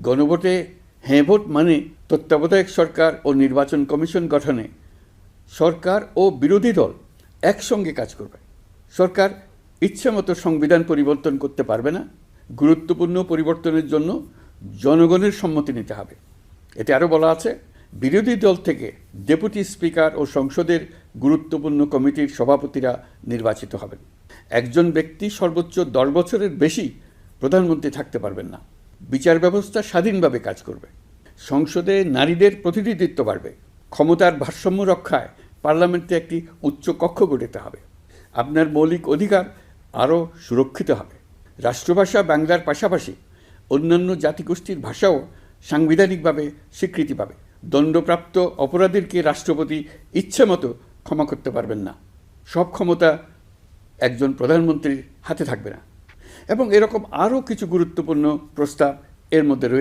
গণভোটে হ্যাঁ ভোট মানে তত্ত্বাবধায়ক সরকার ও নির্বাচন কমিশন গঠনে সরকার ও বিরোধী দল একসঙ্গে কাজ করবে। সরকার ইচ্ছামতো সংবিধান পরিবর্তন করতে পারবে না। গুরুত্বপূর্ণ পরিবর্তনের জন্য জনগণের সম্মতি নিতে হবে। এতে আরও বলা আছে, বিরোধী দল থেকে ডেপুটি স্পিকার ও সংসদের গুরুত্বপূর্ণ কমিটির সভাপতিরা নির্বাচিত হবেন। একজন ব্যক্তি সর্বোচ্চ 10 বছরের বেশি প্রধানমন্ত্রী থাকতে পারবেন না। বিচার ব্যবস্থা স্বাধীনভাবে কাজ করবে। সংসদে নারীদের প্রতিনিধিত্ব বাড়বে। ক্ষমতার ভারসাম্য রক্ষায় পার্লামেন্টে একটি উচ্চ কক্ষ গঠিত হবে। আপনার মৌলিক অধিকার আরও সুরক্ষিত হবে। রাষ্ট্রভাষা বাংলার পাশাপাশি অন্যান্য জাতিগোষ্ঠীর ভাষাও সাংবিধানিকভাবে স্বীকৃতি পাবে। দণ্ডপ্রাপ্ত অপরাধীকে রাষ্ট্রপতি ইচ্ছামতো ক্ষমা করতে পারবেন না। সব ক্ষমতা একজন প্রধানমন্ত্রীর হাতে থাকবে না। এবং এরকম আরও কিছু গুরুত্বপূর্ণ প্রস্তাব এর মধ্যে রয়েছে।